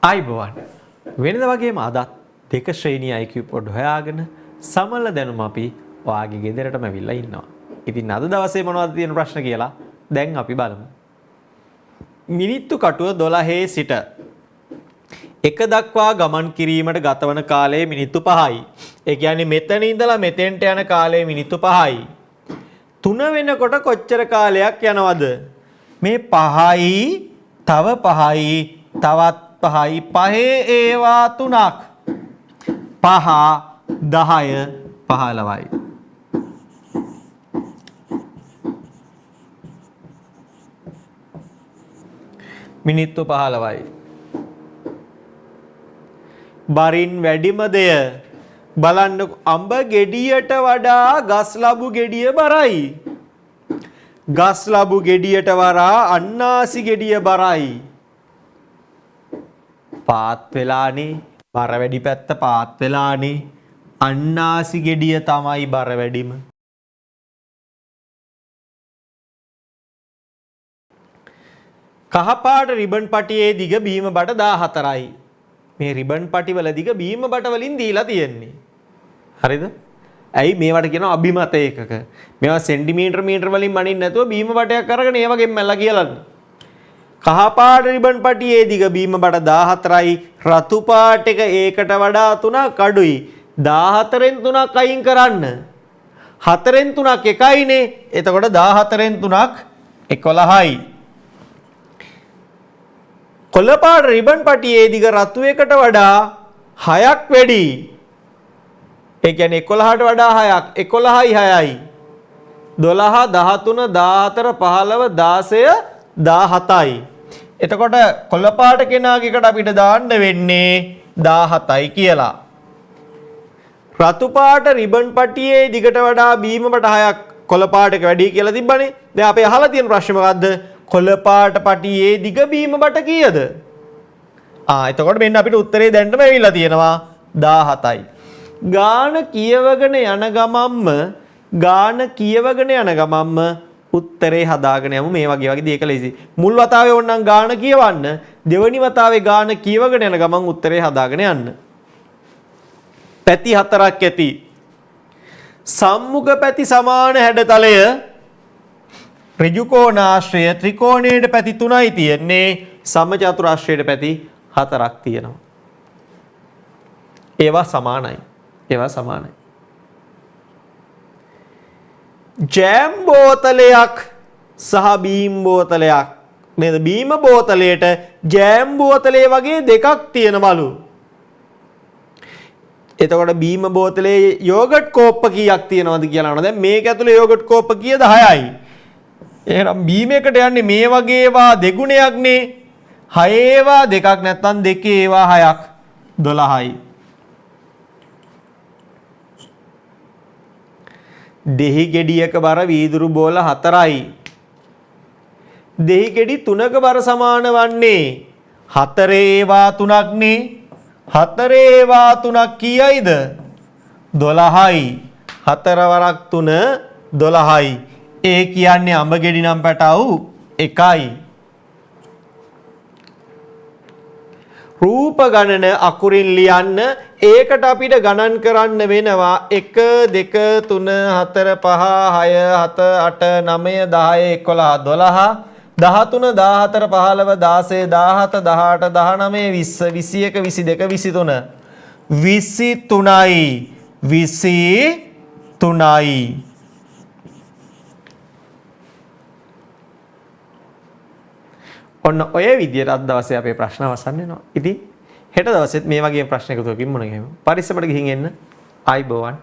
ආයිබෝවන් වෙනද වගේම අදත් දෙක ශ්‍රේණිය IQ පොඩ් හොයාගෙන සමල දැනුම අපි ඔයාගේ ගෙදරටම ඇවිල්ලා ඉන්නවා. ඉතින් අද දවසේ මොනවද තියෙන ප්‍රශ්න කියලා දැන් අපි බලමු. මිනිත්තු කටුව 12 සිට 1 දක්වා ගමන් කිරීමට ගතවන කාලය මිනිත්තු 5යි. ඒ කියන්නේ මෙතන ඉඳලා මෙතෙන්ට යන කාලය මිනිත්තු 5යි. 3 වෙනකොට කොච්චර කාලයක් යනවද? මේ 5යි තව 5යි තවත් 5යි පහේ ඒවා 3ක් 5 10 15යි. මිනිත්තු 15යි. බරින් වැඩිම දෙය බලන්න අඹ ගෙඩියට වඩා ගස් ලබු ගෙඩිය බරයි. ගස් ලබු ගෙඩියට වඩා අන්නාසි ගෙඩිය බරයි. පාත් වෙලානේ බර වැඩි පැත්ත පාත් වෙලානේ අන්නාසි ගෙඩිය තමයි බර වැඩිම. කහපාට රිබන් පටියේ දිග බීම බට 14යි. මේ රිබන් පටිවල දිග බීම බට වලින් දීලා තියෙන්නේ. හරිද? ඇයි මේවට කියනවා අභිමත ඒකක. මේවා සෙන්ටිමීටර මීටර වලින් මනින්න නැතුව බීම බටයක් අරගෙන ඒ වගේම මැල්ලා කියලාන්නේ. කහපාට රිබන් පටියේ දිග බීම බට 14යි. රතු පාට එක ඒකට වඩා 3ක් අඩුයි. 14න් 3ක් අයින් කරන්න. 4න් 3ක් එකයිනේ. එතකොට 14න් 3ක් 11යි. කොළපාට රිබන් පටියේ දිග රතු එකට වඩා 6ක් වැඩි. ඒ කියන්නේ 11ට වඩා 6ක් 11යි 6යි. 12 13 14 15 16 17යි. එතකොට කොළපාට කෙනාගේකට අපිට දාන්න වෙන්නේ 17යි කියලා. රතු පාට රිබන් පටියේ දිගට වඩා බීම බට 6ක් කොළපාට එක වැඩි කියලා තිබ්බනේ. දැන් අපි අහලා තියෙන ප්‍රශ්නේ මොකද්ද? කොළපාට පටියේ දිග බීම බට කීයද? එතකොට මෙන්න අපිට උත්තරේ දැන්නම ඇවිල්ලා තියෙනවා 17යි. ගාන කියවගෙන යන ගමම්ම උත්තරේ හදාගෙන යමු. මේ වගේ දෙයක ලේසි. මුල් වතාවේ ඕනනම් ගාන කියවන්න, දෙවෙනි වතාවේ ගාන කියවගෙන යන ගමන් උත්තරේ හදාගෙන යන්න. පැති 4ක් ඇති. සම්මුඛ පැති සමාන හැඩතලය ඍජු කෝණාශ්‍රය ත්‍රිකෝණයේ පැති 3යි තියෙන්නේ. සමචතුරාශ්‍රයේ පැති 4ක් තියෙනවා. ඒවා සමානයි. ජෑම් බෝතලයක් සහ බීම් බෝතලයක්. නේද? බීම බෝතලයට ජෑම් බෝතලයේ වගේ දෙකක් තියෙනවලු. එතකොට බීම බෝතලයේ යෝගට් කෝප්ප කීයක් තියෙනවද කියලා අහනවා. දැන් මේක ඇතුලේ යෝගට් කෝප්ප කීයද? 6යි. එහෙනම් බීම එකට යන්නේ මේ වගේ ඒවා දෙගුණයක්නේ. 6 ඒවා දෙකක් නැත්නම් දෙකේ ඒවා 6ක් 12යි. දෙහි ගෙඩියක බර වීදුරු බෝල 4යි. දෙහි ගෙඩි 3ක බර සමාන වන්නේ 4 ඒවා 3ක්නේ. 4 ඒවා 3ක් කීයයිද? 12යි. 4 වරක් 3 12යි. ඒ කියන්නේ අඹ ගෙඩි නම් පැටවු 1යි. රූප ගණන අකුරින් ලියන්න. ඒකට අපිට ගණන් කරන්න වෙනවා 1 2 3 4 5 6 7 8 9 10 11 12 13 14 15 16 17 18 19 20 21 22 23යි. ඔන්න ඔය විදියට අද දවසේ අපේ ප්‍රශ්න අවසන් වෙනවා. ඉතින් හෙට දවසෙත් මේ වගේ ප්‍රශ්න එකතුවකින් මුණ ගැහෙමු. පරිස්සමට ගිහින් එන්න. ආයිබෝවන්.